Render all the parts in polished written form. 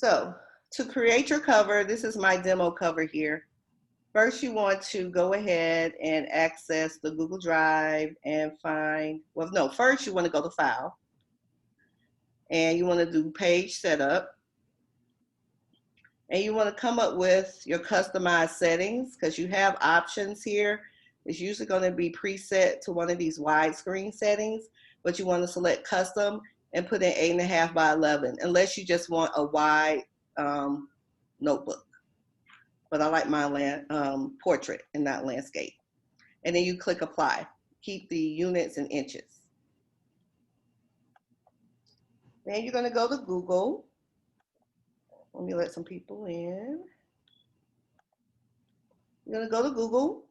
So to create your cover, this is my demo cover here. First, you want to go ahead and access the Google Drive and find, well, no, first you want to go to File, and you want to do Page Setup, and you want to come up with your customized settings because you have options here. It's usually going to be preset to one of these widescreen settings, but you want to select Custom and put in 8.5 by 11, unless you just want a wide notebook. But I like my portrait and not landscape. And then you click Apply. Keep the units in inches. Then you're going to go to Google. Let me let some people in. You're going to go to Google.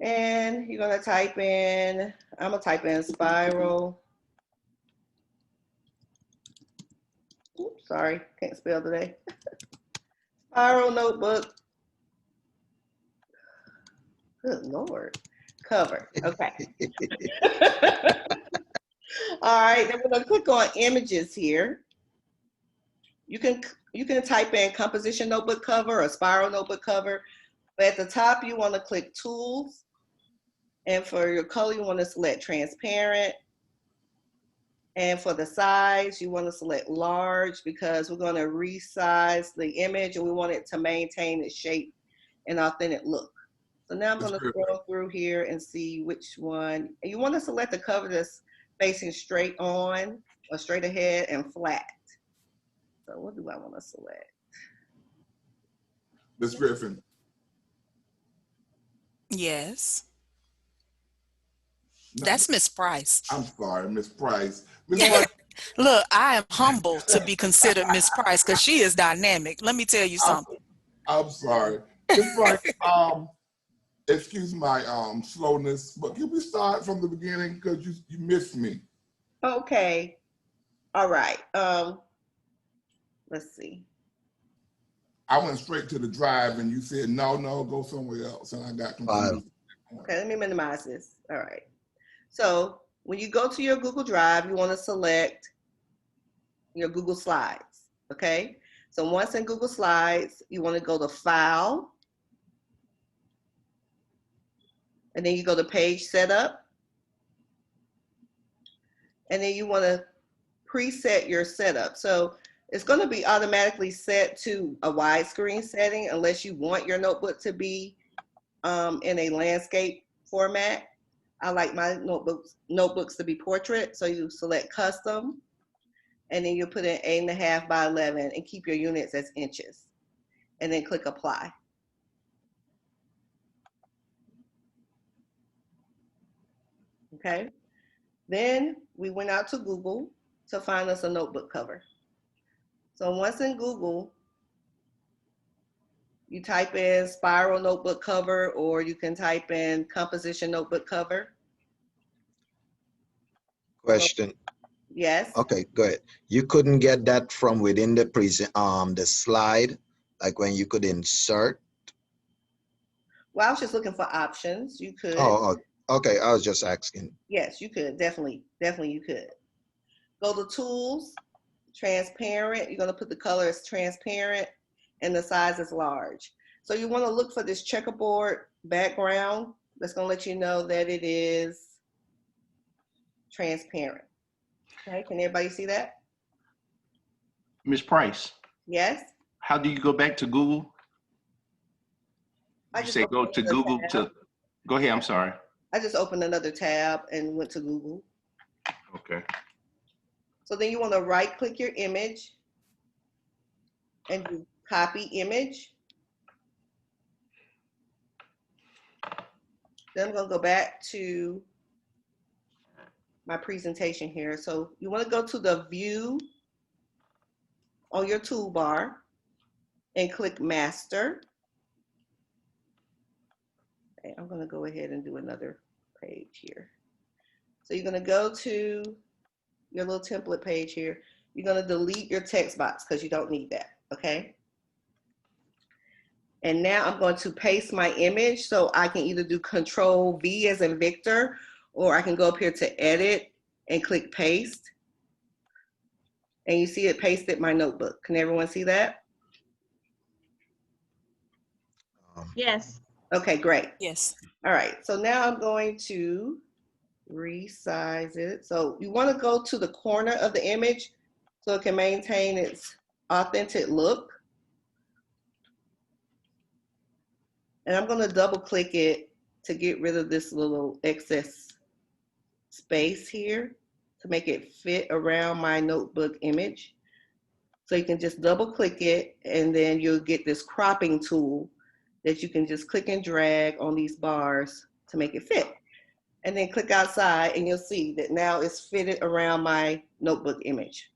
And you're going to type in, I'm going to type in spiral. Oops, sorry, can't spell today. Spiral notebook. Good Lord. Cover. Okay. All right, then we're going to click on images here. You can type in composition notebook cover or spiral notebook cover. But at the top, you want to click tools. And for your color, you want to select transparent. And for the size, you want to select large because we're going to resize the image and we want it to maintain its shape and authentic look. So now I'm going to scroll through here and see which one. And you want to select the cover that's facing straight on or straight ahead and flat. So what do I want to select? Ms. Griffin. Yes. That's Miss Price. I'm sorry, Miss Price. Look, I am humbled to be considered Miss Price because she is dynamic. Let me tell you something. I'm sorry. Miss Price, excuse my slowness, but can we start from the beginning because you missed me? Okay. All right. Let's see. I went straight to the drive and you said, no, go somewhere else. And I got confused. Okay, let me minimize this. All right. So when you go to your Google Drive, you want to select your Google Slides, okay? So once in Google Slides, you want to go to File, and then you go to Page Setup, and then you want to preset your setup. So it's going to be automatically set to a widescreen setting unless you want your notebook to be in a landscape format. I like my notebooks to be portrait, so you select Custom, and then you put in 8.5 by 11 and keep your units as inches, and then click Apply. Okay, then we went out to Google to find us a notebook cover. So once in Google, you type in spiral notebook cover, or you can type in composition notebook cover. Question. Yes. Okay, go ahead. You couldn't get that from within the slide, like when you could insert? Well, I was just looking for options. You could. Oh, okay. I was just asking. Yes, you could. Definitely you could. Go to Tools, Transparent. You're going to put the color as transparent and the size is large. So you want to look for this checkerboard background that's going to let you know that it is transparent. Okay, can everybody see that? Ms. Price. Yes. How do you go back to Google? You say go to Google to, go ahead, I'm sorry. I just opened another tab and went to Google. Okay. So then you want to right click your image and do copy image. Then I'm going to go back to my presentation here. So you want to go to the view on your toolbar and click master. Okay, I'm going to go ahead and do another page here. So you're going to go to your little template page here. You're going to delete your text box because you don't need that. Okay. And now I'm going to paste my image, so I can either do Control V as in Victor, or I can go up here to edit and click paste. And you see it pasted my notebook. Can everyone see that? Yes. Okay, great. Yes. All right, so now I'm going to resize it. So you want to go to the corner of the image so it can maintain its authentic look. And I'm going to double click it to get rid of this little excess space here to make it fit around my notebook image. So you can just double click it and then you'll get this cropping tool that you can just click and drag on these bars to make it fit. And then click outside and you'll see that now it's fitted around my notebook image.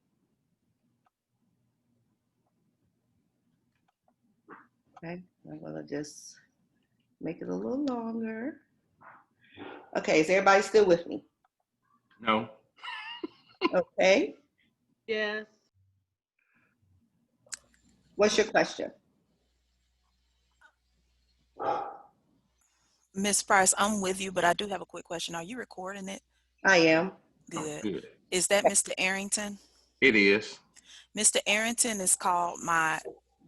Okay, I'm gonna just make it a little longer. Okay, is everybody still with me? No. Okay, Yes. what's your question? Miss Price, I'm with you, but I do have a quick question. Are you recording it? I am. Good. Good. Is that Mr. Arrington? It is. Mr. Arrington is called my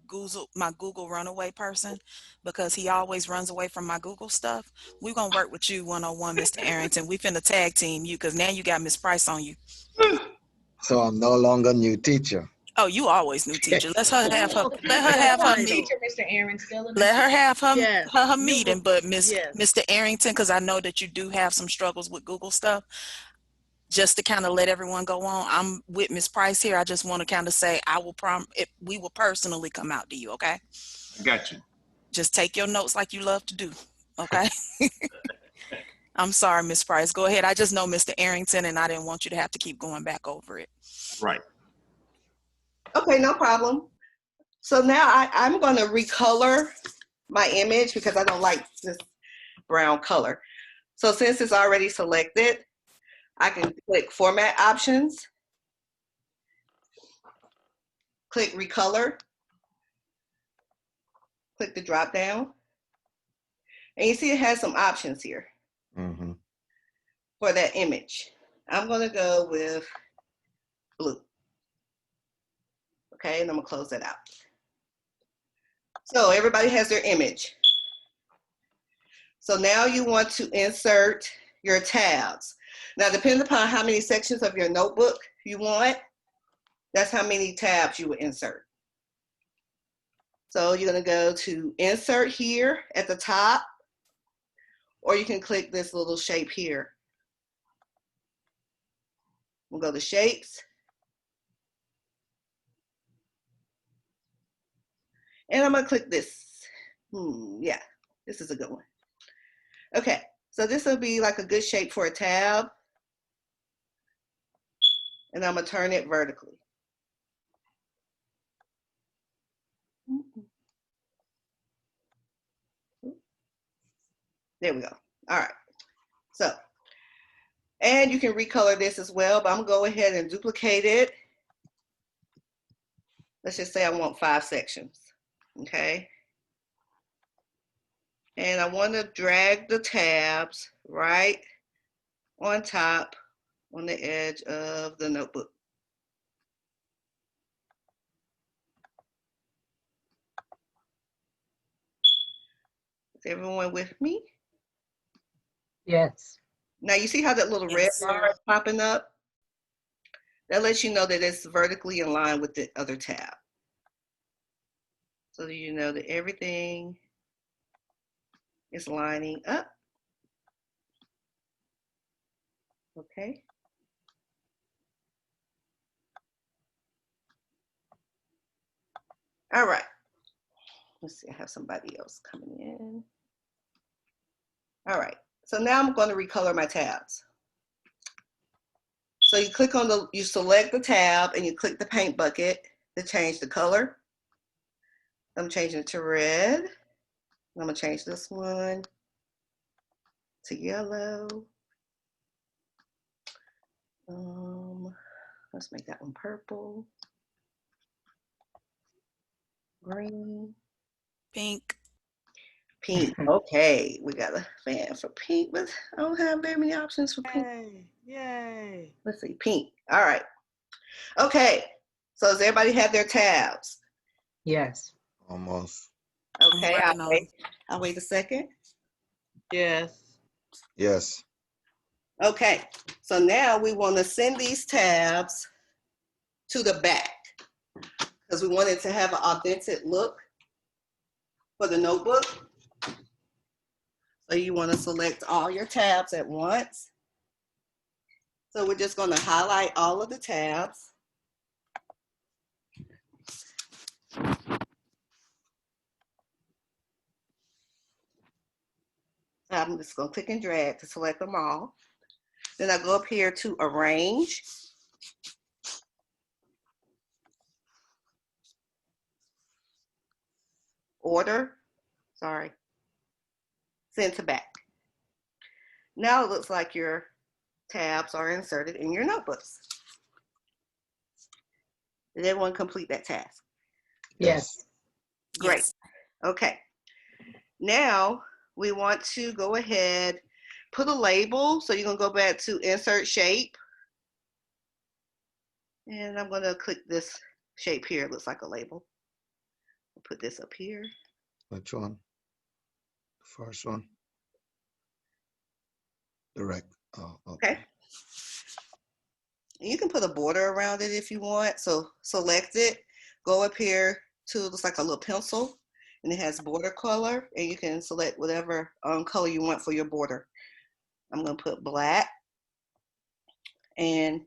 Google runaway person because he always runs away from my Google stuff. We're gonna work with you one-on-one, Mr. Arrington. We finna tag team you because now you got Miss Price on you. So I'm no longer new teacher. Oh, you always new teacher. Let her have her Okay. meeting. Teacher, Mr. Aaron, still in Let her have her Yes. her You meeting. will- But yes. Mr. Arrington, because I know that you do have some struggles with Google stuff. Just to kind of let everyone go on, I'm with Miss Price here. I just want to kind of say we will personally come out to you, okay? I got you. Just take your notes like you love to do, okay? I'm sorry, Miss Price. Go ahead. I just know Mr. Arrington, and I didn't want you to have to keep going back over it. Right. Okay, no problem. So now I'm gonna recolor my image because I don't like this brown color. So since it's already selected, I can click Format Options, click Recolor, click the drop down, and you see it has some options here Mm-hmm. for that image. I'm gonna go with blue. Okay, and I'm gonna close that out. So everybody has their image. So now you want to insert your tabs. Now, depending upon how many sections of your notebook you want, that's how many tabs you would insert. So you're gonna go to Insert here at the top, or you can click this little shape here. We'll go to Shapes. And I'm gonna click this. Yeah, this is a good one. Okay, so this will be like a good shape for a tab. And I'm gonna turn it vertically. There we go. All right. So, and you can recolor this as well, but I'm gonna go ahead and duplicate it. Let's just say I want 5 sections, okay? And I wanna drag the tabs right on top on the edge of the notebook. Is everyone with me? Yes. Now you see how that little red Yes. bar is popping up? That lets you know that it's vertically in line with the other tab. So that you know that everything is lining up. Okay. All right. Let's see, I have somebody else coming in. All right. So now I'm going to recolor my tabs. So you select the tab and you click the paint bucket to change the color. I'm changing it to red. I'm gonna change this one to yellow. Let's make that one purple. Green. Pink. Pink. Okay, we got a fan for pink, but I don't have very many options for pink. Yay. Yay. Let's see, pink. All right. Okay, So does everybody have their tabs? Yes. Almost. Okay, working on it. I'll wait a second. Yes. Yes. Okay, so now we want to send these tabs to the back because we want it to have an authentic look for the notebook. So you want to select all your tabs at once. So we're just going to highlight all of the tabs. I'm just going to click and drag to select them all. Then I go up here to arrange. Order, sorry, send to back. Now it looks like your tabs are inserted in your notebooks. Did everyone complete that task? Yes. Great. Yes. Okay. Now we want to go ahead, put a label. So you're going to go back to insert shape. And I'm going to click this shape here. It looks like a label. I'll put this up here. Which one? The first one. Direct. Oh, okay. Okay. You can put a border around it if you want. So select it, go up here to, looks like a little pencil, and it has border color, and you can select whatever color you want for your border. I'm going to put black, and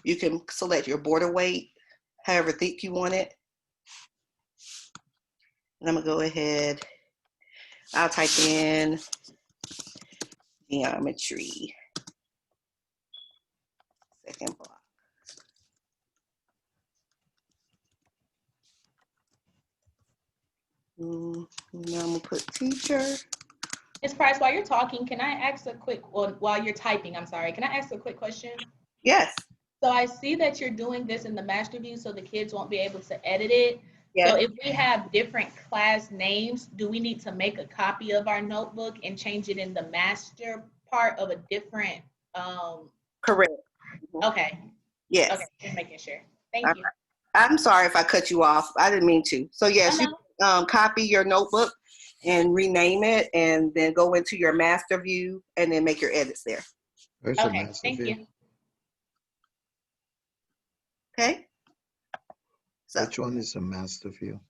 you can select your border weight, however thick you want it. And I'm going to go ahead, I'll type in geometry, second block. Now I'm going to put teacher. Ms. Price, while you're talking, can I ask a quick, well, while you're typing, I'm sorry, can I ask a quick question? Yes. So I see that you're doing this in the master view so the kids won't be able to edit it. Yes. So if we have different class names, do we need to make a copy of our notebook and change it in the master part of a different, Correct. okay. Yes. Okay, just making sure. Thank you. I'm sorry if I cut you off. I didn't mean to. So yes, Oh, no. you copy your notebook and rename it, and then go into your master view and then make your edits there. There's a Okay, master thank view. you. Okay. So Which one is a master view?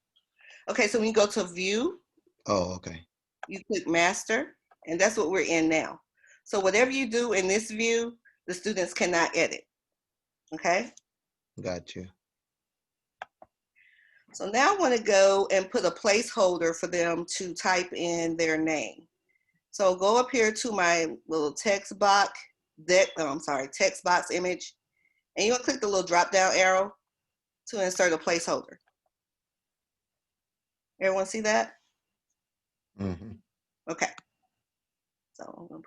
okay, so when you go to view, Oh, okay. you click master, and that's what we're in now. So whatever you do in this view, the students cannot edit. Okay. Got you. So now I want to go and put a placeholder for them to type in their name. So go up here to my little text box, text box image, and you'll click the little drop down arrow to insert a placeholder. Everyone see that? Mm-hmm. Okay. So I'm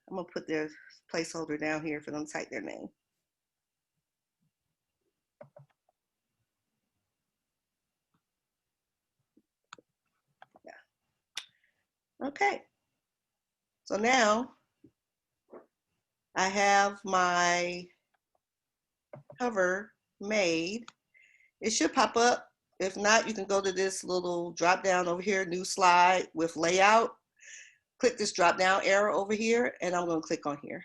gonna put their placeholder down here for them to type their name. Yeah. Okay. So now I have my cover made. It should pop up. If not, you can go to this little drop down over here, new slide with layout. Click this drop down arrow over here, and I'm going to click on here.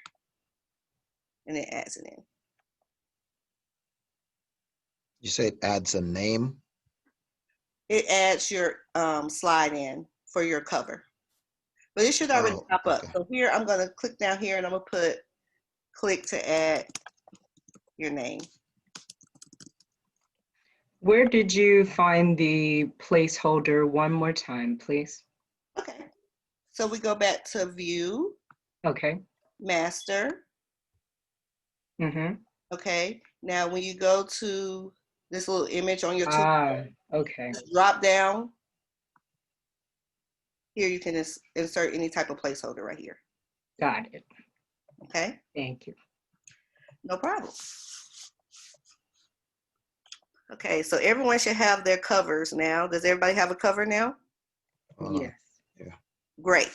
And it adds it in. You say it adds a name? It adds your slide in for your cover. But it should already pop up. Okay. So here, I'm going to click down here, and I'm going to put click to add your name. Where did you find the placeholder? One more time, please. Okay. So we go back to view, Okay. master. Mm-hmm. Okay. Now when you go to this little image on your Okay. drop down, here you can insert any type of placeholder right here. Got it. Okay. Thank you. No problem. Okay, so everyone should have their covers now. Does everybody have a cover now? Yes. Yeah. Great.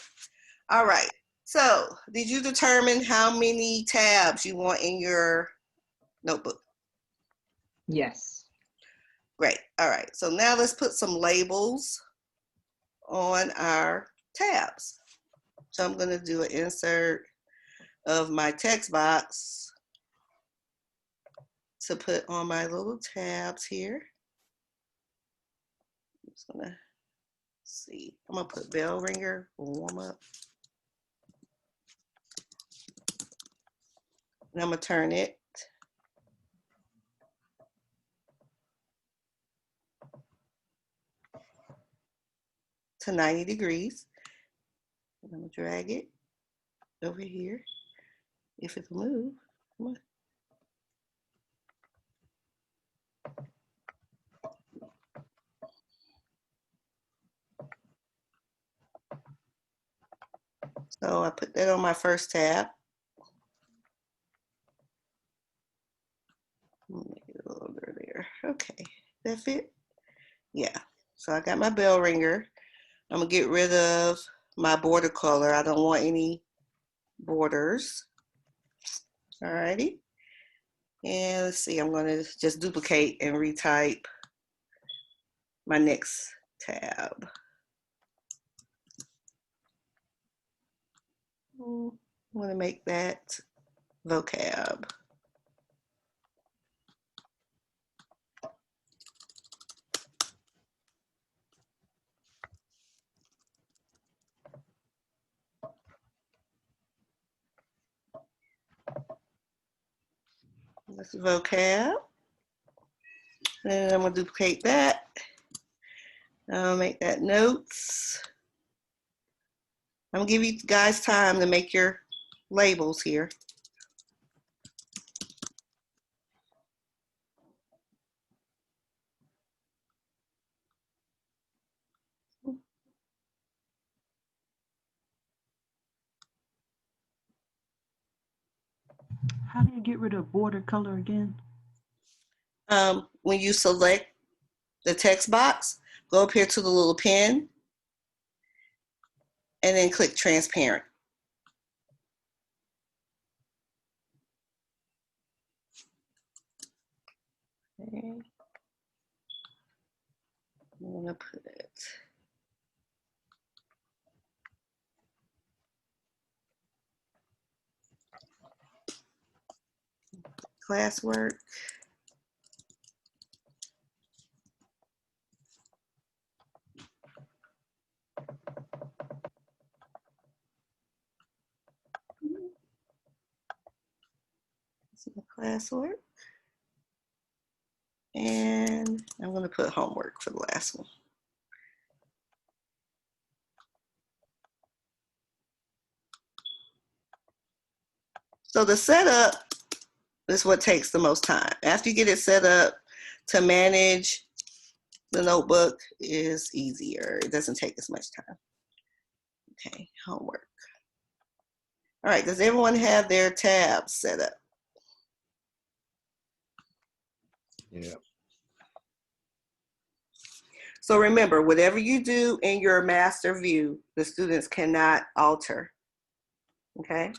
All right. So did you determine how many tabs you want in your notebook? Yes. Great. All right. So now let's put some labels on our tabs. So I'm going to do an insert of my text box to put on my little tabs here. I'm just going to see. I'm going to put bell ringer for warm up. And I'm going to turn it to 90 degrees. And I'm going to drag it over here. If it'll move. Come on. So I put that on my first tab. Make it a little bit there. Okay, that fit? Yeah. So I got my bell ringer. I'm gonna get rid of my border color. I don't want any borders. Alrighty. And let's see, I'm gonna just duplicate and retype my next tab. I want to make that vocab. That's vocab. And I'm gonna duplicate that. I'll make that notes. I'm gonna give you guys time to make your labels here. How do you get rid of border color again? When you select the text box, go up here to the little pen and then click transparent. Okay. I'm gonna put it. Classwork. This is the classwork. And I'm gonna put homework for the last one. So the setup is what takes the most time. After you get it set up, to manage the notebook is easier. It doesn't take as much time. Okay, homework. All right, does everyone have their tabs set up? Yeah. So remember, whatever you do in your master view, the students cannot alter. Okay?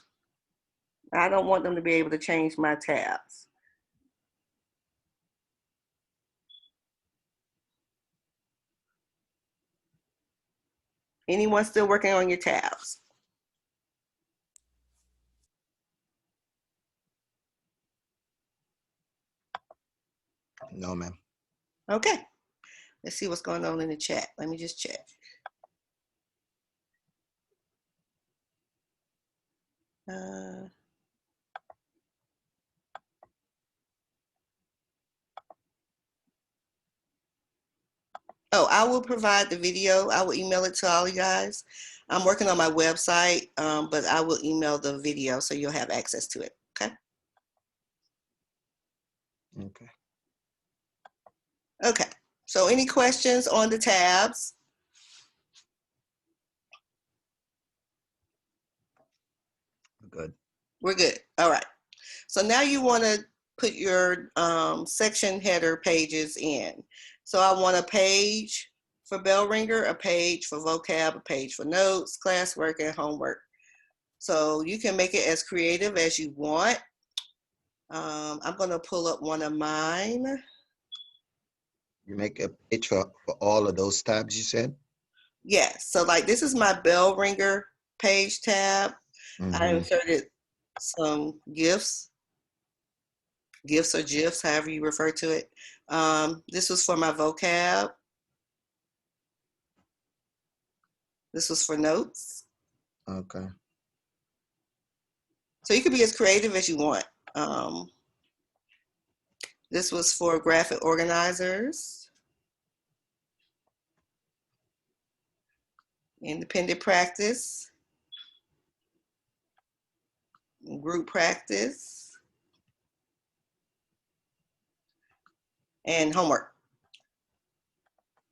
I don't want them to be able to change my tabs. Anyone still working on your tabs? No, ma'am. Okay. Let's see what's going on in the chat. Let me just check. Oh, I will provide the video. I will email it to all you guys. I'm working on my website, but I will email the video so you'll have access to it. Okay. Okay. Okay. So any questions on the tabs? Good. We're good. All right. So now you want to put your section header pages in. So I want a page for bell ringer, a page for vocab, a page for notes, classwork, and homework. So you can make it as creative as you want. I'm going to pull up one of mine. You make a page for all of those tabs you said? Yes, so like this is my bell ringer page tab. I Mhm. inserted some gifs or GIFs, however you refer to it. This was for my vocab. This was for notes. Okay. So you can be as creative as you want. This was for graphic organizers, independent practice, group practice, and homework.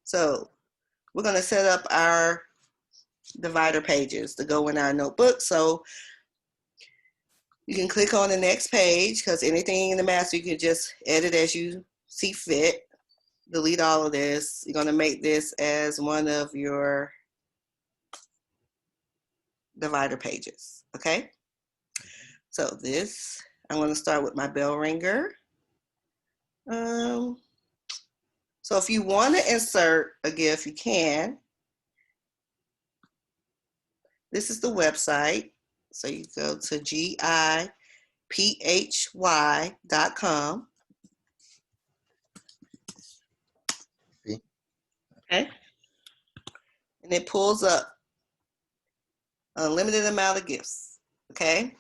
So we're going to set up our divider pages to go in our notebook. So you can click on the next page because anything in the master you can just edit as you see fit. Delete all of this. You're going to make this as one of your divider pages. Okay. So this, I'm going to start with my bell ringer. So if you want to insert a GIF, you can. This is the website. So you go to giphy.com. See? Okay. And it pulls up a limited amount of GIFs. Okay.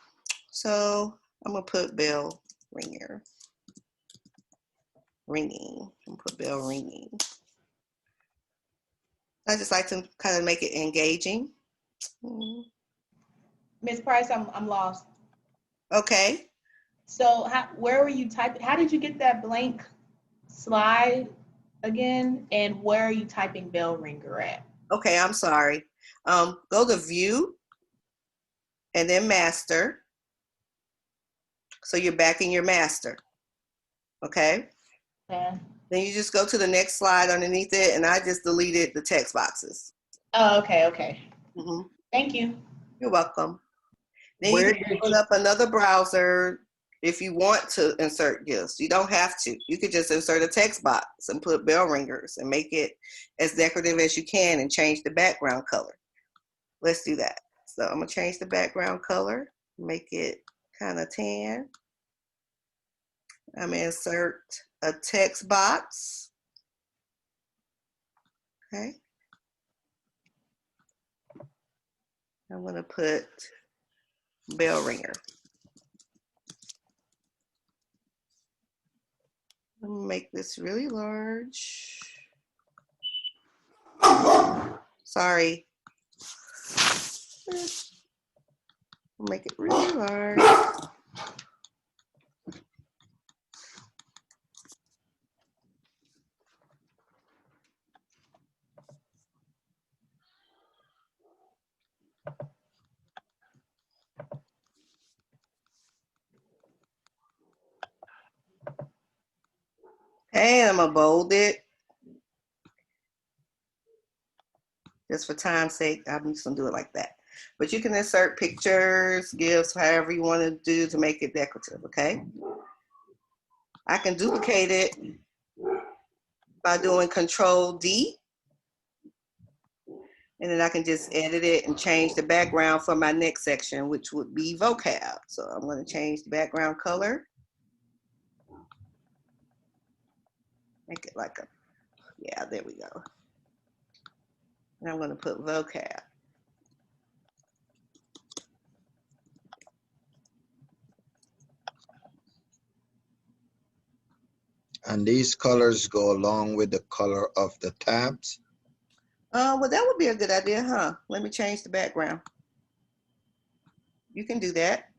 So I'm going to put bell ringer. Ringing. I'm going to put bell ringing. I just like to kind of make it engaging. Ms. Price, I'm lost. Okay. So where were you typing? How did you get that blank slide again? And where are you typing bell ringer at? Okay, I'm sorry. Go to view and then master. So you're back in your master. Okay. Yeah. Then you just go to the next slide underneath it, and I just deleted the text boxes. Oh, okay, okay. Mm-hmm. Thank you. You're welcome. Then Where you can did open you, up another browser if you want to insert GIFs. You don't have to. You could just insert a text box and put bell ringers and make it as decorative as you can and change the background color. Let's do that. So I'm going to change the background color, make it kind of tan. I'm going to insert a text box. Okay. I'm going to put bell ringer. I'm going to make this really large. Sorry. I'll make it really large. And I'm going to bold it. Just for time's sake, I'm just going to do it like that. But you can insert pictures, GIFs, however you want to do to make it decorative, okay? I can duplicate it by doing Control D. And then I can just edit it and change the background for my next section, which would be vocab. So I'm going to change the background color. Make it like a, yeah, there we go. And I'm going to put vocab. And these colors go along with the color of the tabs? Well, that would be a good idea, huh? Let me change the background. You can do that.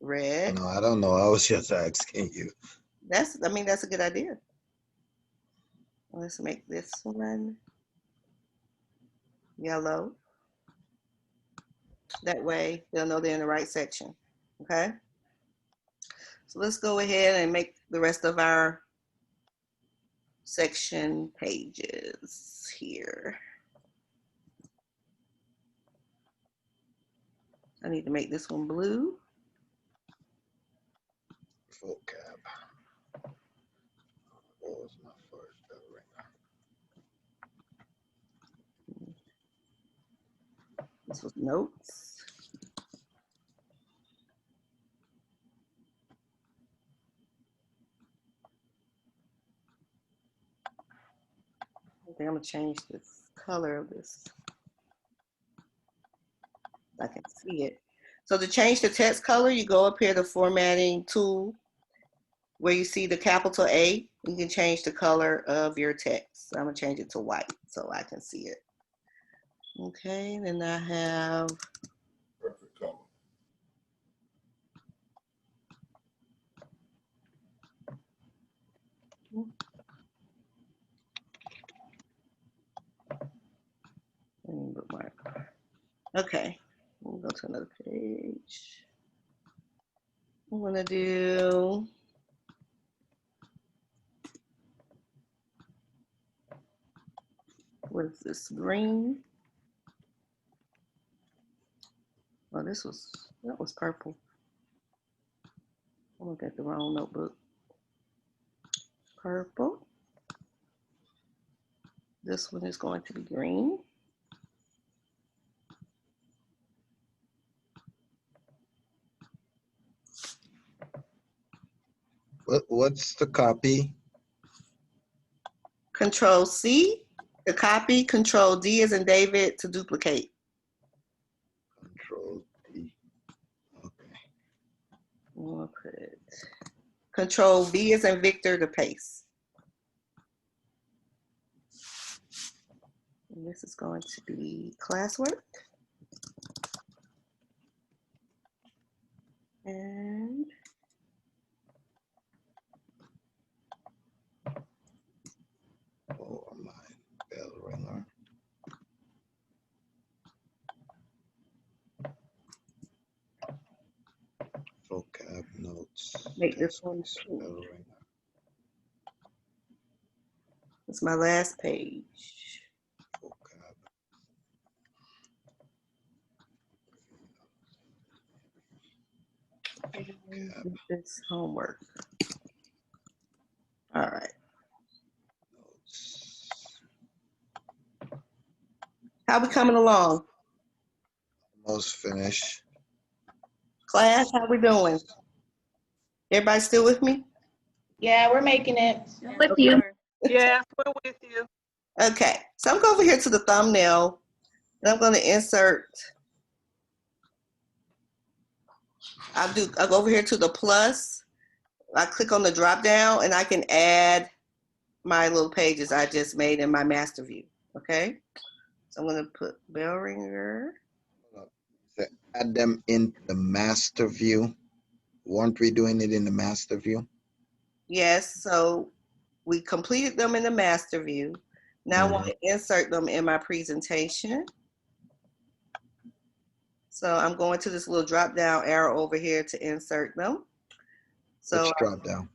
Red. No, I don't know. I was just asking you. That's a good idea. Let's make this one yellow. That way they'll know they're in the right section. Okay. So let's go ahead and make the rest of our section pages here. I need to make this one blue. Vocab. What was my first ring? This was notes. I think I'm gonna change this color of this. I can see it. So to change the text color, you go up here to formatting tool, where you see the capital A. You can change the color of your text. So I'm gonna change it to white so I can see it. Okay, then I have Perfect color. bookmark. Okay, we'll go to another page. I'm gonna do what is this, green? Oh, that was purple. I'm looking at the wrong notebook. Purple. This one is going to be green. What's the copy? Control C to copy, Control D as in David to duplicate. Control D. Okay. We'll put Control V as in Victor to paste. And this is going to be classwork. And Oh, my bell ringer. Vocab notes. make this one Text, pink. bell ringer. It's my last page. Vocab. And this homework. All right. Notes. How we coming along? Almost finished. Class, how we doing? Everybody still with me? Yeah, we're making it. With you. Yeah, we're with you. Okay, so I'm going over here to the thumbnail and I'm going to insert. I'll go over here to the plus. I click on the drop down and I can add my little pages I just made in my master view. Okay, so I'm going to put bell ringer. So add them in the master view. Weren't we doing it in the master view? Yes, so we completed them in the master view. Now I want to insert them in my presentation. So I'm going to this little drop down arrow over here to insert them. So Which drop down?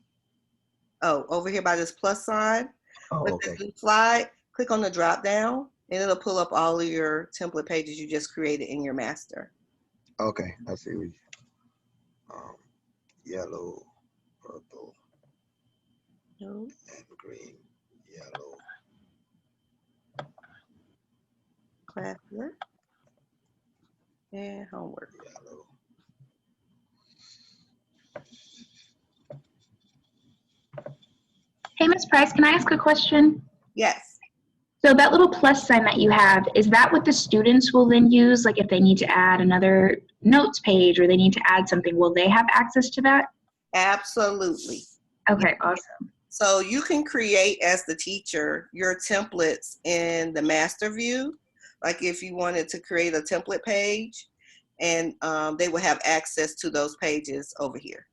over here by this plus sign, Oh, with okay. this new slide, click on the drop down and it'll pull up all of your template pages you just created in your master. Okay, I see. Yellow, purple, and green. Yellow. Classwork and homework. Yellow. Hey, Ms. Price, can I ask a question? Yes. So that little plus sign that you have, is that what the students will then use? Like if they need to add another notes page or they need to add something, will they have access to that? Absolutely. Okay, awesome. So you can create as the teacher your templates in the master view. Like if you wanted to create a template page and they will have access to those pages over here.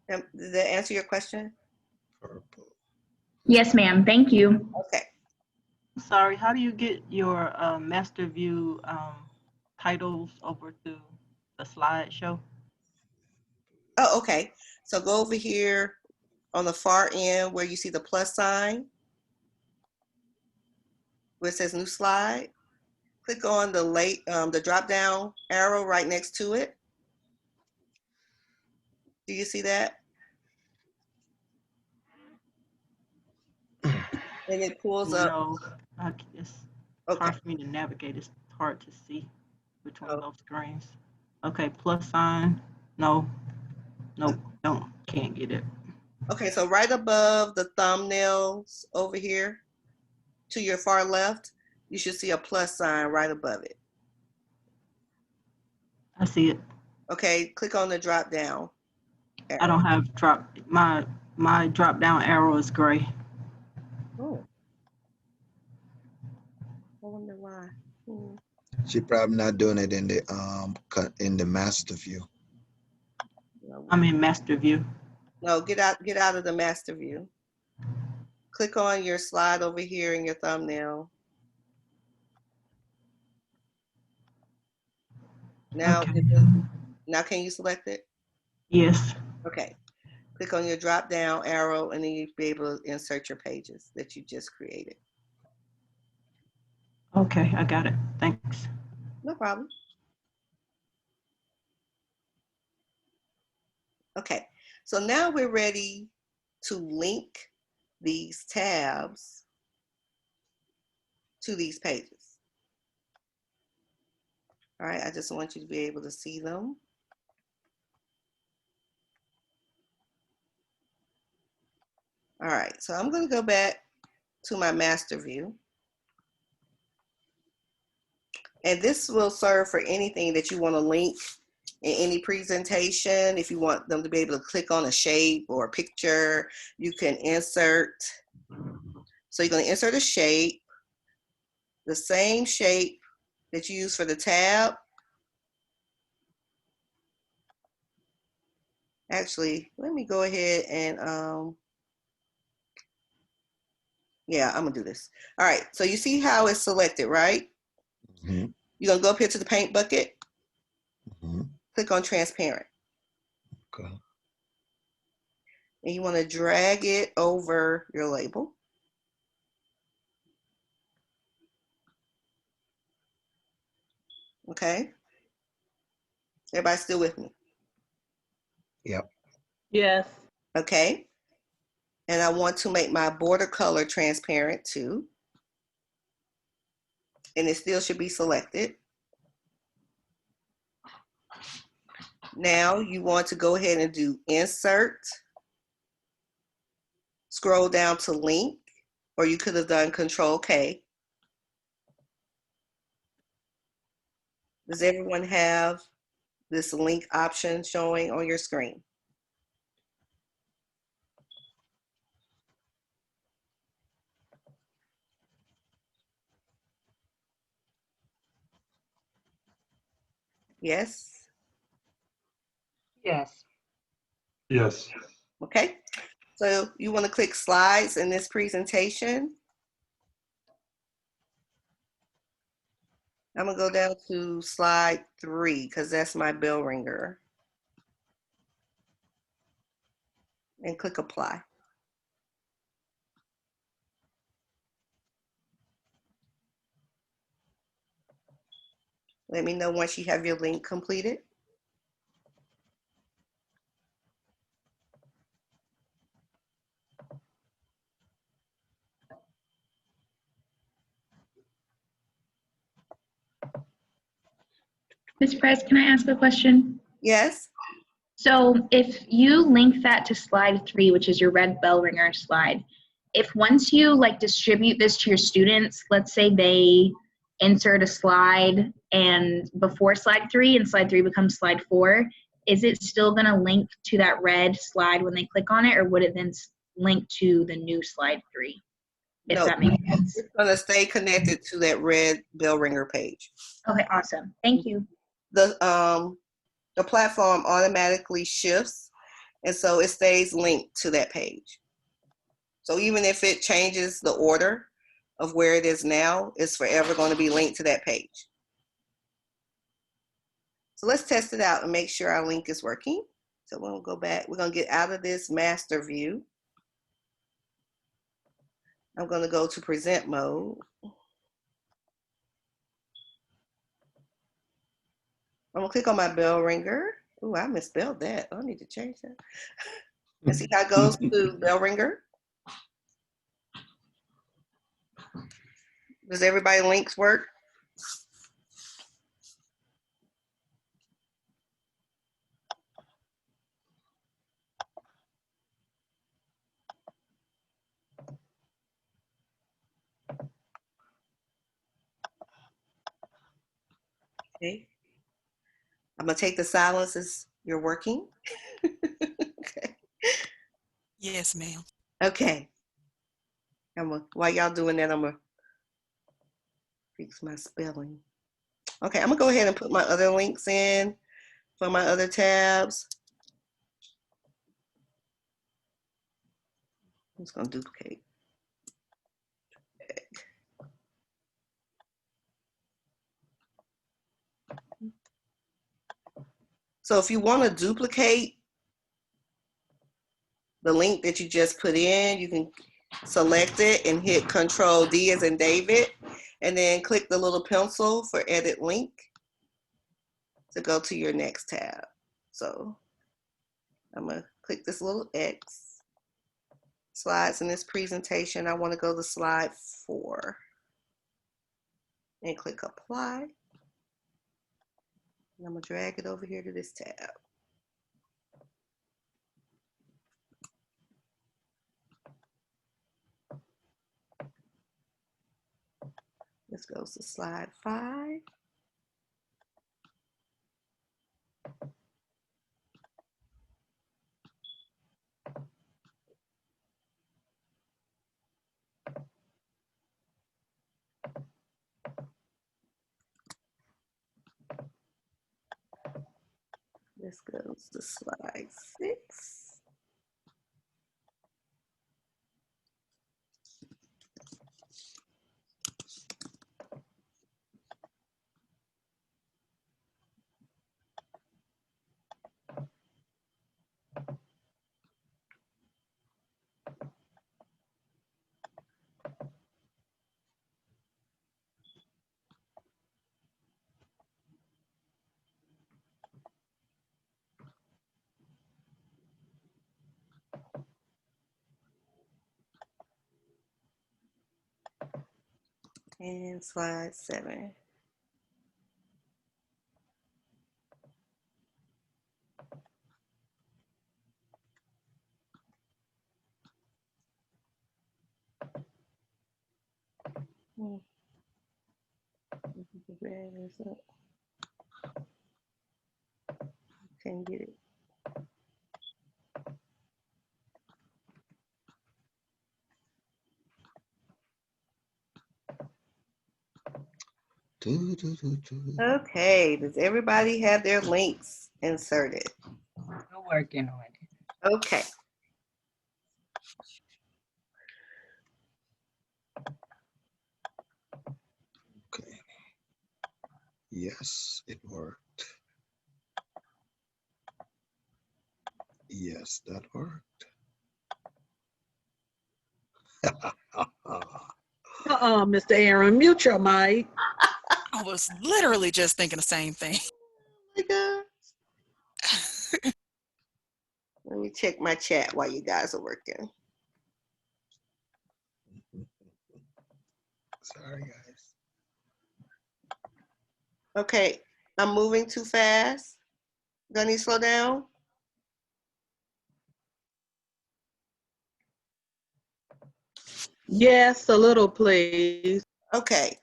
Did that answer your question? Purple. Yes, ma'am. Thank you. Okay. Sorry, how do you get your master view titles over to the slideshow? Oh, okay. So go over here on the far end where you see the plus sign, where it says new slide. Click on the drop down arrow right next to it. Do you see that? And it pulls up. No. It's Okay. hard for me to navigate. It's hard to see between Oh, those screens. Okay, plus sign. No, nope, can't get it. okay, so right above the thumbnails over here to your far left, you should see a plus sign right above it. I see it. Okay, click on the drop down I arrow. don't have my drop down arrow is gray. Oh, I wonder why. Hmm. She probably not doing it in in the master view. I'm in master view. No, get out of the master view. Click on your slide over here in your thumbnail. Now, Okay. now can you select it? Yes. Okay. Click on your drop down arrow and then you'll be able to insert your pages that you just created. Okay, I got it. Thanks. No problem. Okay, so now we're ready to link these tabs to these pages. All right, I just want you to be able to see them. All right, so I'm going to go back to my master view. And this will serve for anything that you want to link in any presentation. If you want them to be able to click on a shape or a picture, you can insert. So you're going to insert a shape, the same shape that you use for the tab. Actually, let me go ahead and, yeah, I'm gonna do this. All right, so you see how it's selected, right? Mm-hmm. You're gonna go up here to the paint bucket, Mm-hmm. click on transparent. Okay. And you wanna drag it over your label. Okay? Everybody still with me? Yep. Yes. Okay. And I want to make my border color transparent too. And it still should be selected. Now you want to go ahead and do insert, scroll down to link, or you could have done Control K. Does everyone have this link option showing on your screen? Yes? Yes. Yes. Okay. So you want to click slides in this presentation. I'm gonna go down to slide 3 because that's my bell ringer. And click apply. Let me know once you have your link completed. Ms. Price, can I ask a question? Yes? So if you link that to slide 3, which is your red bell ringer slide, if once you like distribute this to your students, let's say they insert a slide and before slide 3 and slide 3 becomes slide 4, is it still going to link to that red slide when they click on it, or would it then link to the new slide 3? If No, that makes sense. it's gonna stay connected to that red bell ringer page. Okay, awesome. Thank you. The platform automatically shifts, and so it stays linked to that page. So even if it changes the order of where it is now, it's forever going to be linked to that page. So let's test it out and make sure our link is working. So we'll go back. We're going to get out of this master view. I'm going to go to present mode. I'm going to click on my bell ringer. Ooh, I misspelled that. I need to change that. And see how it goes to bell ringer. Does everybody links work? Okay. I'm gonna take the silence as you're working. Okay. Yes, ma'am. Okay. While y'all doing that, I'm gonna fix my spelling. Okay, I'm gonna go ahead and put my other links in for my other tabs. I'm just gonna duplicate. So if you want to duplicate the link that you just put in, you can select it and hit Control D as in David, and then click the little pencil for edit link to go to your next tab. So I'm gonna click this little X. Slides in this presentation, I want to go to slide 4 and click apply. And I'm gonna drag it over here to this tab. This goes to slide 5. This goes to slide 6. And slide 7. Can't get it. Okay, does everybody have their links inserted? We're working on it. Okay. Okay. Yes, it worked. Yes, that worked. Mr. Aaron, mute your mic. I was literally just thinking the same thing. Oh my God. Let me check my chat while you guys are working. Sorry, guys. Okay, I'm moving too fast. Do need to slow down? Yes, a little, please. Okay,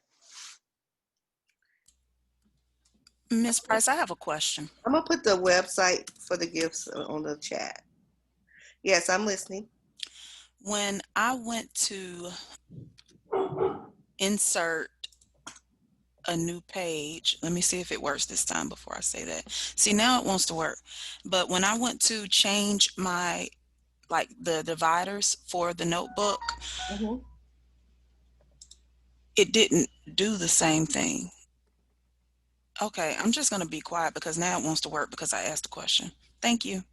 Miss Price, I have a question. I'm gonna put the website for the gifts on the chat. Yes, I'm listening. When I went to insert a new page, let me see if it works this time before I say that. See, now it wants to work. But when I went to change my, like the dividers for the notebook, Mhm. it didn't do the same thing. Okay, I'm just going to be quiet because now it wants to work because I asked a question. Thank you.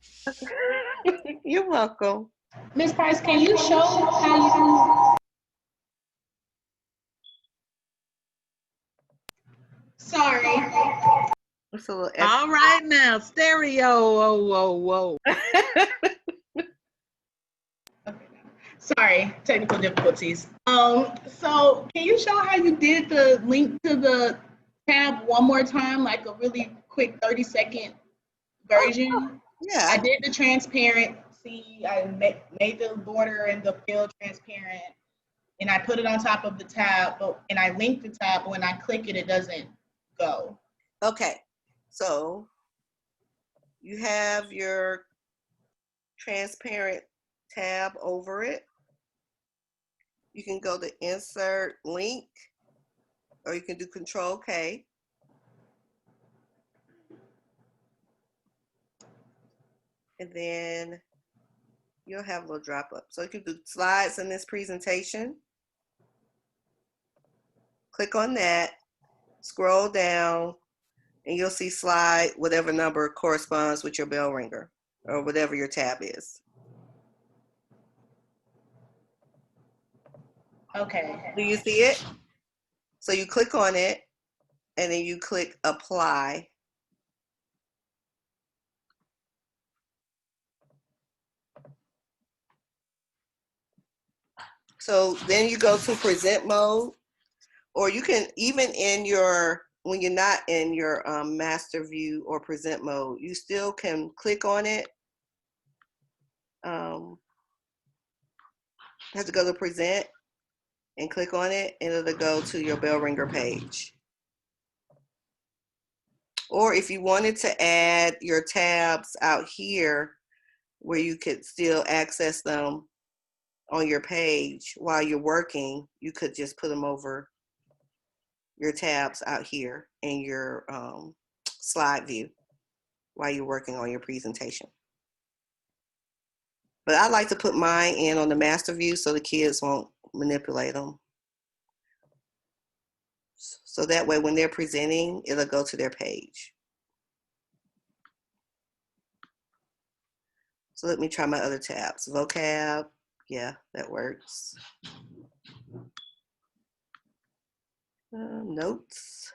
You're welcome. Ms. Price, can you show how you? Sorry. It's a little All right now, stereo. Whoa, whoa, whoa. Sorry, technical difficulties. So can you show how you did the link to the tab one more time, like a really quick 30-second version? Yeah. I did the transparency. I made the border and the fill transparent, and I put it on top of the tab. And I linked the tab, but when I click it, it doesn't go. Okay. So you have your transparent tab over it. You can go to insert link, or you can do Control K. And then you'll have a little drop up. So you can do slides in this presentation. Click on that, scroll down, and you'll see slide, whatever number corresponds with your bell ringer or whatever your tab is. Okay. Do you see it? So you click on it, and then you click apply. So then you go to present mode, or you can, even in your, when you're not in your master view or present mode, you still can click on it. Have to go to present and click on it, and it'll go to your bell ringer page. Or if you wanted to add your tabs out here where you could still access them on your page while you're working, you could just put them over your tabs out here in your slide view while you're working on your presentation. But I like to put mine in on the master view so the kids won't manipulate them. So that way when they're presenting, it'll go to their page. So let me try my other tabs. Vocab, yeah, that works. Notes.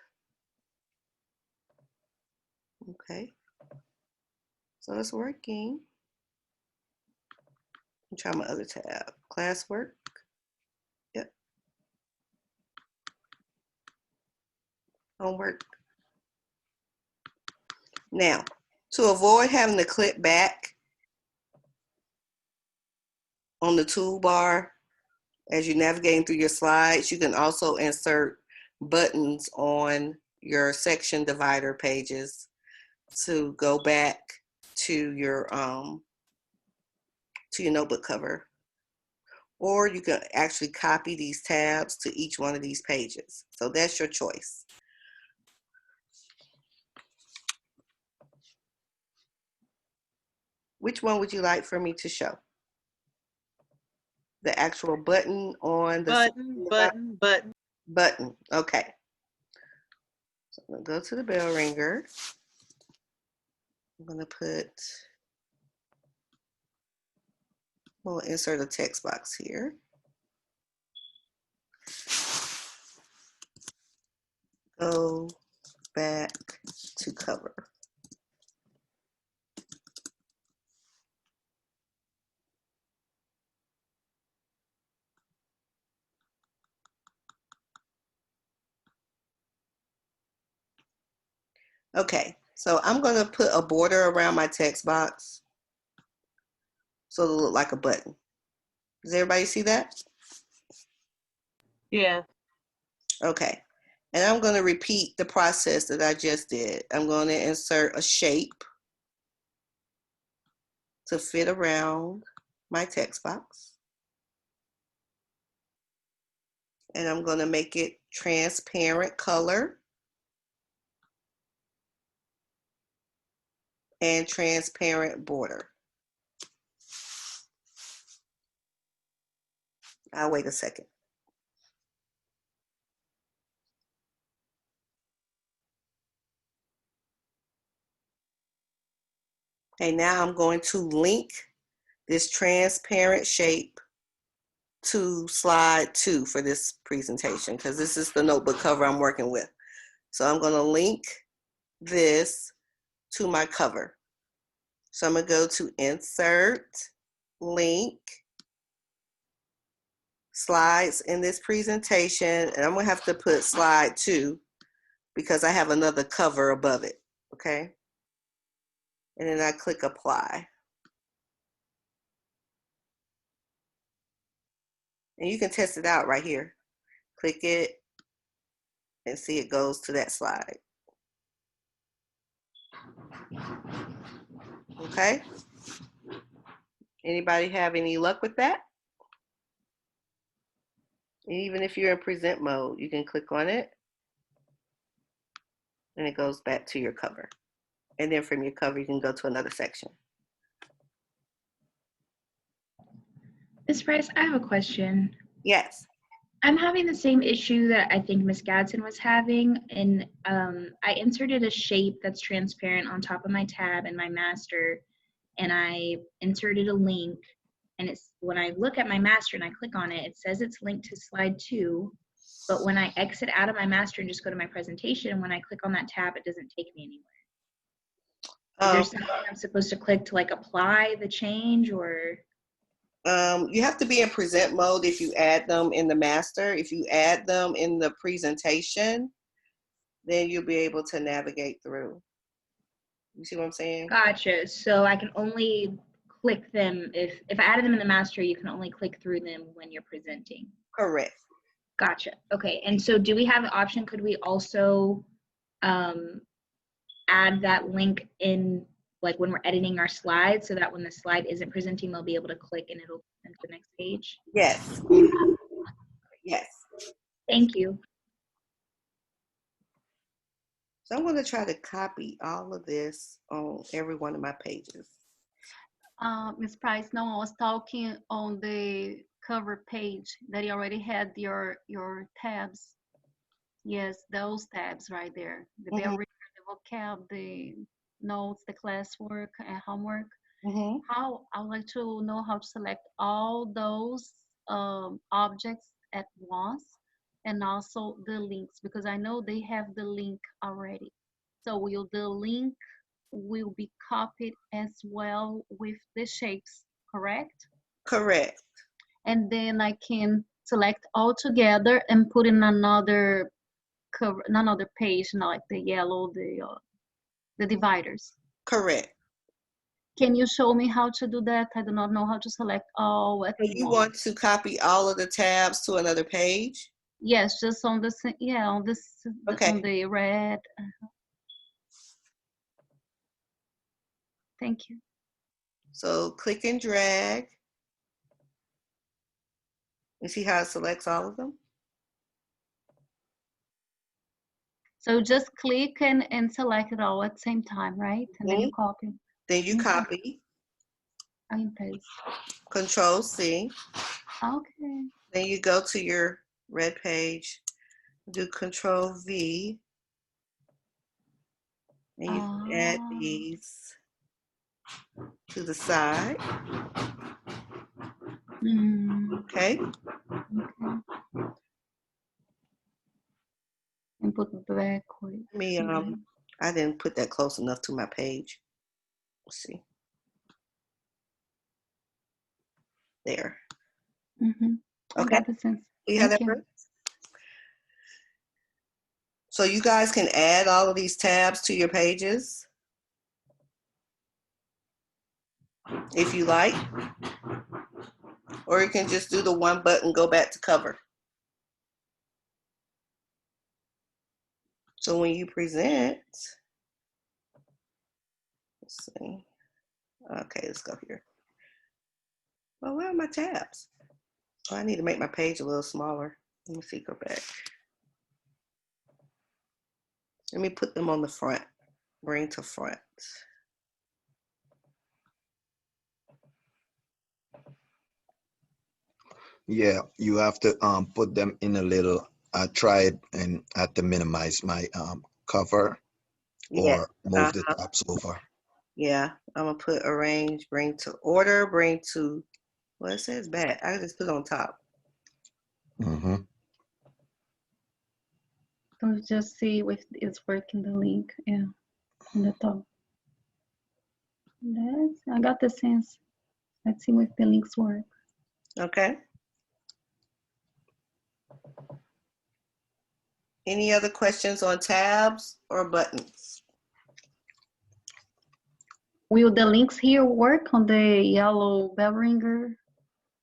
Okay. So it's working. I'll try my other tab. Classwork. Yep. Homework. Now, to avoid having to click back on the toolbar as you're navigating through your slides, you can also insert buttons on your section divider pages to go back to your notebook cover. Or you can actually copy these tabs to each one of these pages. So that's your choice. Which one would you like for me to show? The actual button on the button. Okay. So I'm gonna go to the bell ringer. I'm gonna we'll insert a text box here. Go back to cover. Okay, so I'm gonna put a border around my text box so it'll look like a button. Does everybody see that? Yeah. Okay, and I'm gonna repeat the process that I just did. I'm gonna insert a shape to fit around my text box. And I'm gonna make it transparent color and transparent border. I'll wait a second. Okay, now I'm going to link this transparent shape to slide 2 for this presentation because this is the notebook cover I'm working with. So I'm going to link this to my cover. So I'm going to go to insert, link, slides in this presentation, and I'm gonna have to put slide 2 because I have another cover above it, okay? And then I click apply. And you can test it out right here. Click it and see it goes to that slide. Okay? Anybody have any luck with that? And even if you're in present mode, you can click on it and it goes back to your cover. And then from your cover, you can go to another section. Ms. Price, I have a question. Yes. I'm having the same issue that I think Ms. Gadsden was having, and I inserted a shape that's transparent on top of my tab in my master, and I inserted a link, and it's when I look at my master and I click on it, it says it's linked to slide 2, but when I exit out of my master and just go to my presentation, when I click on that tab, it doesn't take me anywhere. Is there something I'm supposed to click to like apply the change, or? You have to be in present mode if you add them in the master. If you add them in the presentation, then you'll be able to navigate through. You see what I'm saying? Gotcha. So I can only click them if I added them in the master, you can only click through them when you're presenting. Correct. Gotcha. Okay. And so do we have the option, could we also add that link in like when we're editing our slides so that when the slide isn't presenting, they'll be able to click and it'll send to the next page? Yes. Yes. Thank you. So I'm going to try to copy all of this on every one of my pages. Ms. Price, no, I was talking on the cover page that you already had your tabs. Yes, those tabs right there. The bell reader, the vocab, the notes, the classwork, and homework. How I would like to know how to select all those objects at once, and also the links, because I know they have the link already. So will the link will be copied as well with the shapes, correct? Correct. And then I can select all together and put in another cover, another page, like the yellow, the dividers. Correct. Can you show me how to do that? I do not know how to select all at So you want to copy all of the tabs to another page? Yes, just on this, yeah, on this, Okay. on the red. Thank you. So click and drag. You see how it selects all of them? So just click and select it all at the same time, right? And then you copy. Then you copy. And paste. Control C. Okay. Then you go to your red page, do Control V, and you can add these to the side. Okay. And put backward. Me, I didn't put that close enough to my page. Let's see. There. Okay. Got the sense. You have that work? So you guys can add all of these tabs to your pages if you like, or you can just do the one button, go back to cover. So when you present, let's see. Okay, let's go here. Well, where are my tabs? Oh, I need to make my page a little smaller. Let me see, go back. Let me put them on the front, bring to front. Yeah, you have to put them in a little, I tried and had to minimize my cover or move the tabs over. Yeah, I'm gonna put arrange, bring to order, bring to, well, it says back. I just put it on top. So just see if it's working, the link, yeah, on the top. I got the sense. Let's see if the links work. Okay. Any other questions on tabs or buttons? Will the links here work on the yellow bell ringer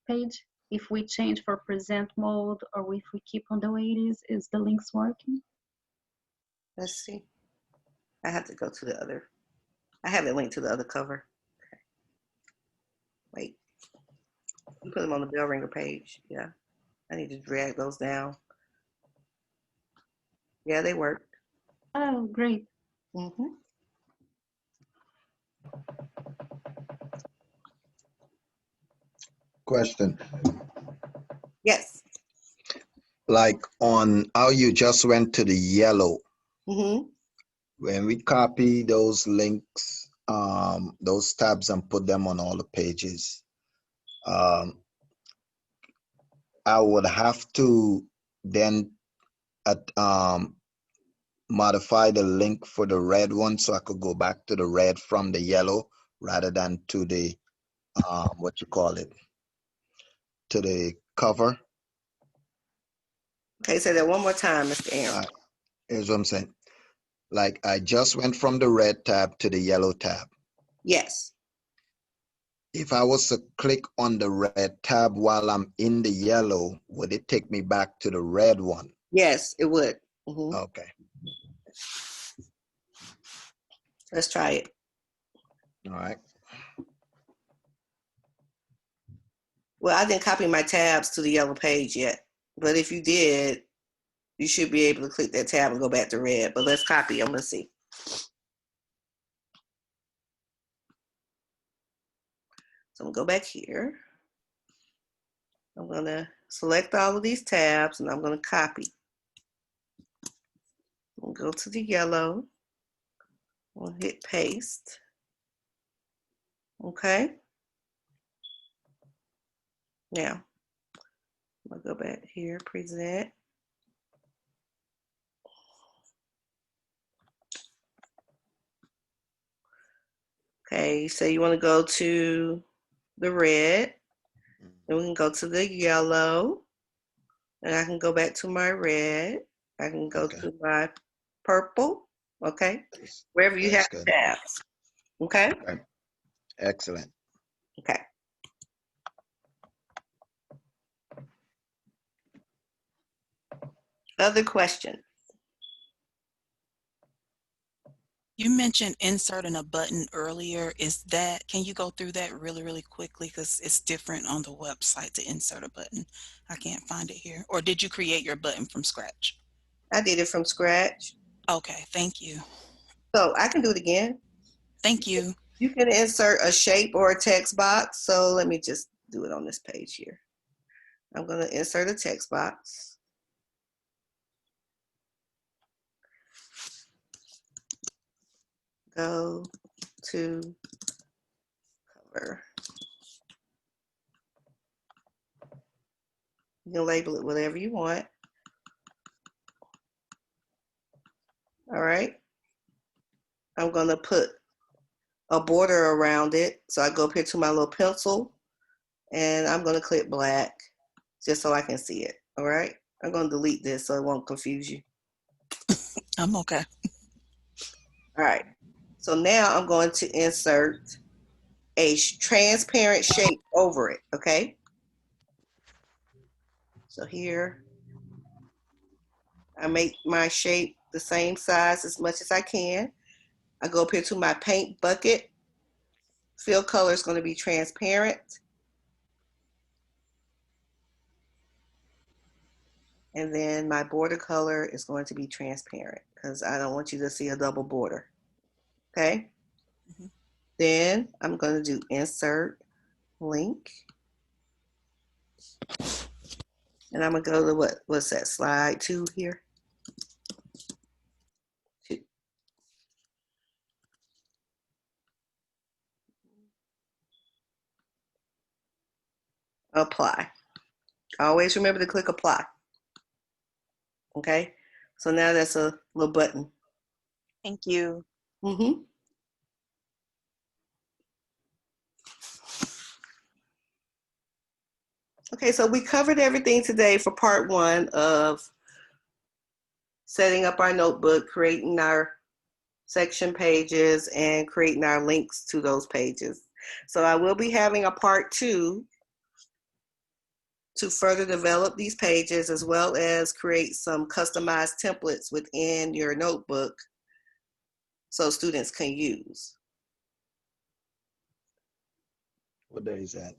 page? If we change for present mode or if we keep on the way it is the links working? Let's see. I have to go to the other. I have it linked to the other cover. Okay. Wait. You put them on the bell ringer page. Yeah. I need to drag those down. Yeah, they work. Oh, great. Mm-hmm. Question. Yes. Like on how you just went to the yellow, Mm-hmm. when we copy those links, those tabs and put them on all the pages, I would have to then modify the link for the red one so I could go back to the red from the yellow rather than to the what you call it, to the cover. Okay, say that one more time, Mr. Aaron. Here's what I'm saying. Like I just went from the red tab to the yellow tab. Yes. If I was to click on the red tab while I'm in the yellow, would it take me back to the red one? Yes, it would. Mm-hmm. Okay. Let's try it. All right. Well, I didn't copy my tabs to the yellow page yet, but if you did, you should be able to click that tab and go back to red. But let's copy them. Let's see. So I'm gonna go back here. I'm gonna select all of these tabs and I'm gonna copy. I'm gonna go to the yellow. We'll hit paste. Okay. Now, I'm gonna go back here, present. Okay, so you wanna go to the red, then we can go to the yellow, and I can go back to my red. I can go to my purple, okay? Wherever you have good. tabs, okay? Right. Excellent. Okay. Other questions? You mentioned inserting a button earlier. Can you go through that really, really quickly? Because it's different on the website to insert a button. I can't find it here. Or did you create your button from scratch? I did it from scratch. Okay, thank you. So I can do it again. Thank you. You can insert a shape or a text box. So let me just do it on this page here. I'm going to insert a text box. Go to cover. You can label it whatever you want. All right. I'm going to put a border around it. So I go up here to my little pencil and I'm going to click black just so I can see it. All right. I'm going to delete this so it won't confuse you. I'm okay. All right. So now I'm going to insert a transparent shape over it. Okay. So here, I make my shape the same size as much as I can. I go up here to my paint bucket. Fill color is going to be transparent. And then my border color is going to be transparent because I don't want you to see a double border. Okay. Mm-hmm. Then I'm going to do insert link. And I'm going to go to what's that, slide 2 here? 2. Apply. Always remember to click apply. Okay. So now that's a little button. Thank you. Mm-hmm. Okay, so we covered everything today for part 1 of setting up our notebook, creating our section pages, and creating our links to those pages. So I will be having a part 2 to further develop these pages, as well as create some customized templates within your notebook so students can use. What day is that?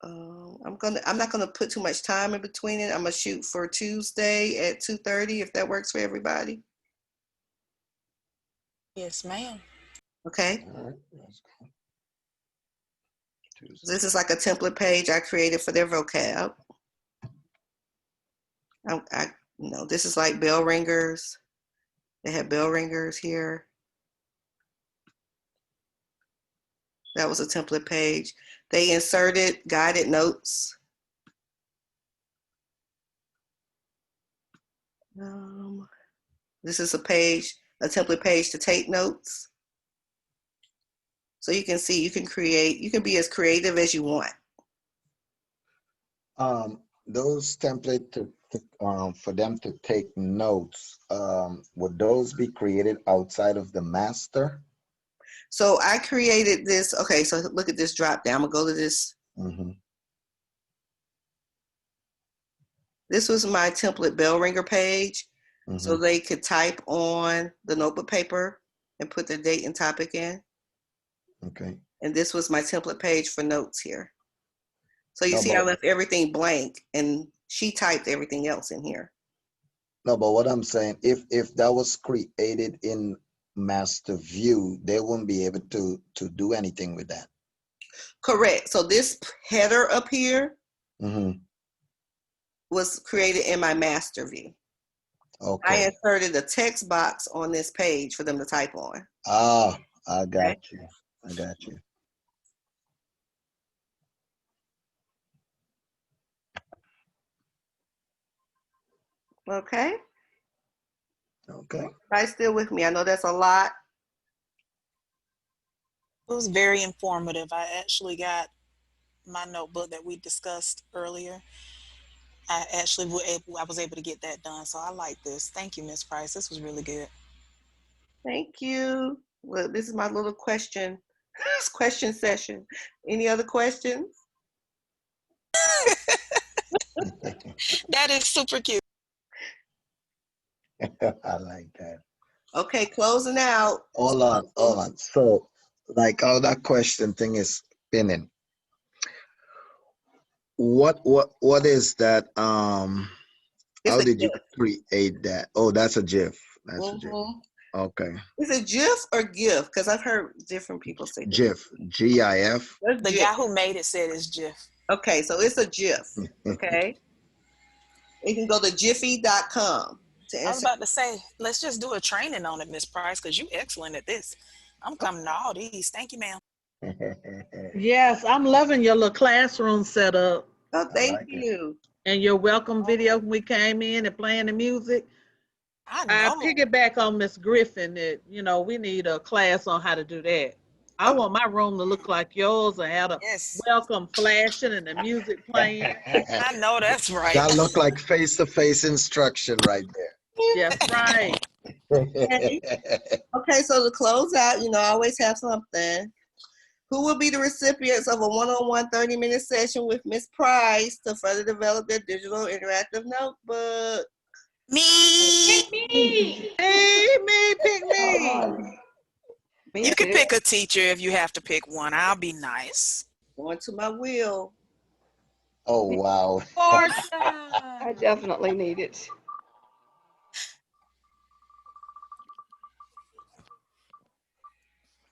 I'm not gonna put too much time in between it. I'm gonna shoot for Tuesday at 2:30, if that works for everybody. Yes, ma'am. Okay. All right, let's go. Tuesday. This is like a template page I created for their vocab. This is like bell ringers. They have bell ringers here. That was a template page. They inserted guided notes. This is a template page to take notes. So you can see, you can be as creative as you want. Those templates for them to take notes, would those be created outside of the master? So I created this. Okay, so look at this drop down. I'm gonna go to this. Mm-hmm. This was my template bell ringer page. Mm-hmm. So they could type on the notebook paper and put the date and topic in. Okay. And this was my template page for notes here. So you see I left everything blank and she typed everything else in here. No, but what I'm saying, if that was created in master view, they wouldn't be able to do anything with that. Correct. So this header up here Mm-hmm. was created in my master view. Okay. I inserted a text box on this page for them to type on. Ah, I got you. I got you. Okay. Okay. Right, still with me? I know that's a lot. It was very informative. I actually got my notebook that we discussed earlier. I was able to get that done. So I like this. Thank you, Ms. Price. This was really good. Thank you. Well, this is my little question session. Any other questions? That is super cute. I like that. Okay, closing out. Hold on. So, like, how that question thing is spinning. What is that? How did you create that? Oh, that's a GIF. That's a GIF. Okay. Is it GIF or GIF? Because I've heard different people say GIF. GIF. The guy who made it said it's GIF. Okay, so it's a GIF. Okay. You can go to jiffy.com. I was about to say, let's just do a training on it, Ms. Price, because you're excellent at this. I'm coming to all these. Thank you, ma'am. Yes, I'm loving your little classroom setup. Oh, thank you. And your welcome video when we came in and playing the music. I piggyback on Miss Griffin that, we need a class on how to do that. I want my room to look like yours and have a welcome flashing and the music playing. I know that's right. That look like face-to-face instruction right there. That's right. Okay, so to close out, I always have something. Who will be the recipients of a one-on-one 30-minute session with Ms. Price to further develop their digital interactive notebook? Me. Pick me. Pick me. You can pick a teacher if you have to pick one. I'll be nice. Going to my wheel. Oh, wow. I definitely need it.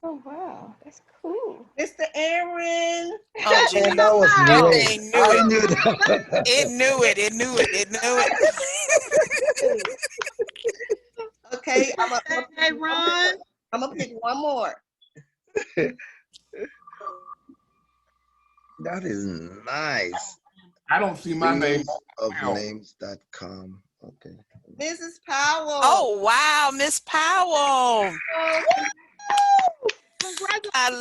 Oh, wow. That's cool. Mr. Aaron. Oh, geez. That was great. Thing knew I it. knew that. It knew it. It knew it. It knew it. Okay, Hey, Ron. I'm going to pick one more. That is nice. I don't see my name. Of names.com. Okay. Mrs. Powell. Oh, wow, Miss Powell. Congratulations. I